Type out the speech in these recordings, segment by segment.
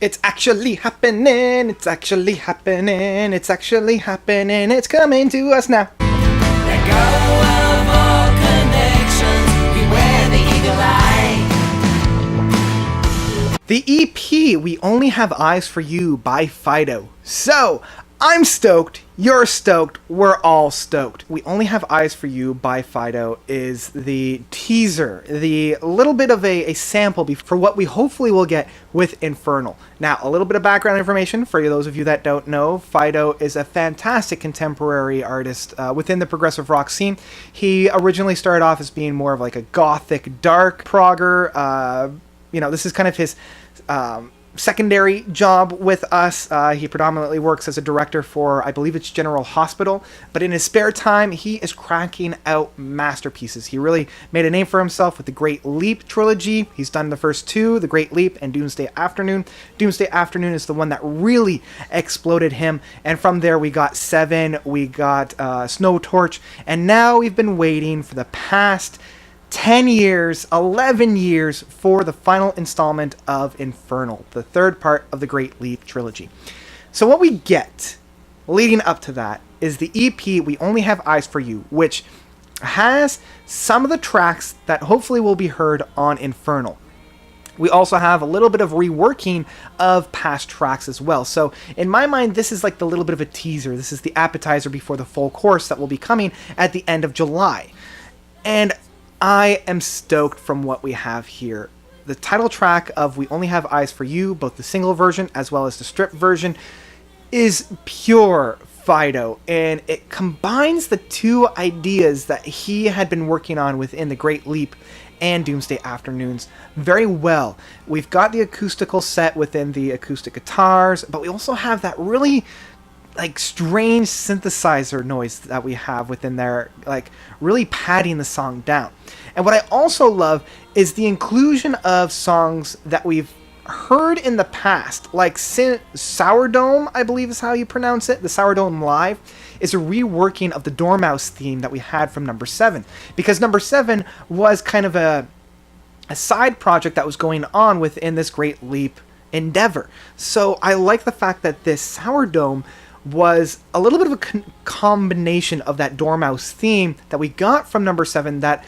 It's actually happening, it's actually happening, it's actually happening, it's coming to us now. Let go of all connections, beware the eagle eye. The EP, We Only Have Eyes for You by Phideaux. So, I'm stoked, you're stoked, we're all stoked. We Only Have Eyes for You by Phideaux is the teaser, the little bit of a sample for what we hopefully will get with Infernal. Now, a little bit of background information for those of you that don't know. Phideaux is a fantastic contemporary artist within the progressive rock scene. He originally started off as being more of like a gothic, dark progger. This is kind of his secondary job with us. He predominantly works as a director for, I believe it's General Hospital, but in his spare time, he is cracking out masterpieces. He really made a name for himself with the Great Leap trilogy. He's done the first two, The Great Leap and Doomsday Afternoon. Doomsday Afternoon is the one that really exploded him, and from there we got Seven, we got Snow Torch, and now we've been waiting for the past 10 years, 11 years for the final installment of Infernal, the third part of the Great Leap trilogy. So what we get leading up to that is the EP We Only Have Eyes for You, which has some of the tracks that hopefully will be heard on Infernal. We also have a little bit of reworking of past tracks as well. So in my mind, this is like the little bit of a teaser. This is the appetizer before the full course that will be coming at the end of July. And I am stoked from what we have here. The title track of We Only Have Eyes for You, both the single version as well as the stripped version, is pure Phideaux, and it combines the two ideas that he had been working on within the Great Leap and Doomsday Afternoons very well. We've got the acoustical set within the acoustic guitars, but we also have that really strange synthesizer noise that we have within there, really padding the song down. And what I also love is the inclusion of songs that we've heard in the past, like Sourdome, I believe is how you pronounce it. The Sourdome Live is a reworking of the Dormouse theme that we had from number 7, because number 7 was kind of a side project that was going on within this Great Leap endeavor. So I like the fact that this Sourdome was a little bit of a combination of that Dormouse theme that we got from number 7 that,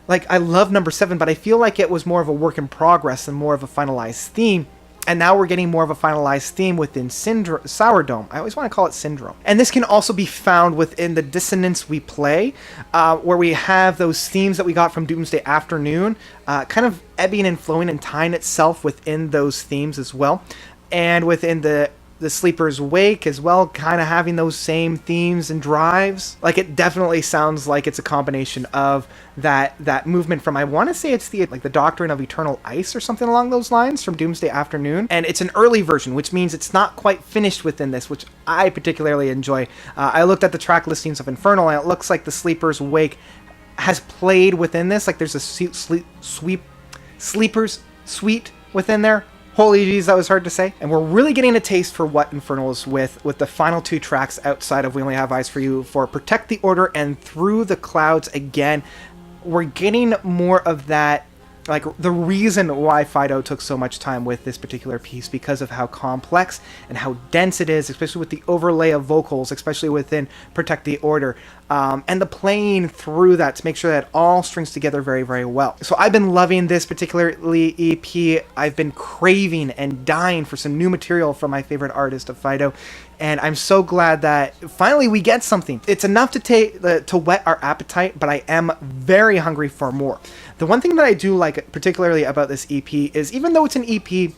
I love number 7, but I feel like it was more of a work in progress and more of a finalized theme. And now we're getting more of a finalized theme within Sourdome. I always want to call it Syndrome. And this can also be found within the Dissonance We Play, where we have those themes that we got from Doomsday Afternoon, kind of ebbing and flowing and tying itself within those themes as well. And within the Sleeper's Wake as well, kind of having those same themes and drives. It definitely sounds like it's a combination of that movement from, I want to say it's the Doctrine of Eternal Ice or something along those lines from Doomsday Afternoon. And it's an early version, which means it's not quite finished within this, which I particularly enjoy. I looked at the track listings of Infernal, and it looks like the Sleeper's Wake has played within this. There's a Sleeper's Suite within there. Holy jeez, that was hard to say. And we're really getting a taste for what Infernal is with the final two tracks outside of We Only Have Eyes for You, for Protect the Order and Through the Clouds again. We're getting more of that, the reason why Phideaux took so much time with this particular piece, because of how complex and how dense it is, especially with the overlay of vocals, especially within Protect the Order, and the playing through that to make sure that it all strings together very, very well. So I've been loving this particularly EP. I've been craving and dying for some new material from my favorite artist of Phideaux, and I'm so glad that finally we get something. It's enough to whet our appetite, but I am very hungry for more. The one thing that I do like particularly about this EP is, even though it's an EP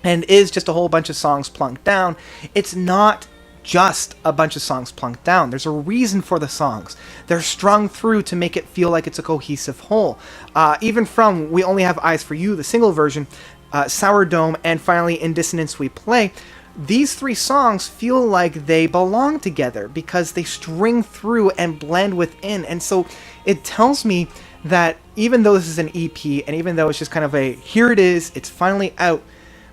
and is just a whole bunch of songs plunked down, it's not just a bunch of songs plunked down. There's a reason for the songs. They're strung through to make it feel like it's a cohesive whole. Even from We Only Have Eyes for You, the single version, Sourdome, and finally In Dissonance We Play, these three songs feel like they belong together because they string through and blend within. And so it tells me that even though this is an EP, and even though it's just kind of here it is, it's finally out,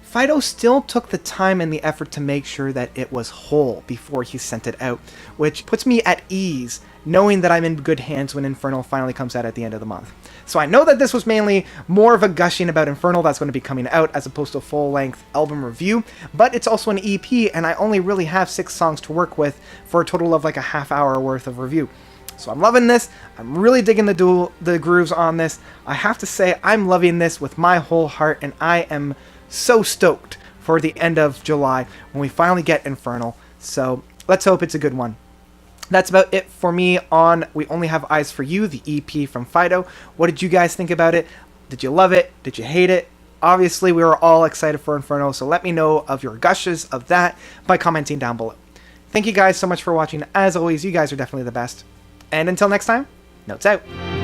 Phideaux still took the time and the effort to make sure that it was whole before he sent it out, which puts me at ease knowing that I'm in good hands when Infernal finally comes out at the end of the month. So I know that this was mainly more of a gushing about Infernal that's going to be coming out as opposed to a full-length album review, but it's also an EP, and I only really have 6 songs to work with for a total of like a half hour worth of review. So I'm loving this. I'm really digging the grooves on this. I have to say I'm loving this with my whole heart, and I am so stoked for the end of July when we finally get Infernal. So let's hope it's a good one. That's about it for me on We Only Have Eyes for You, the EP from Phideaux. What did you guys think about it? Did you love it? Did you hate it? Obviously, we were all excited for Infernal, so let me know of your gushes of that by commenting down below. Thank you guys so much for watching. As always, you guys are definitely the best. And until next time, notes out.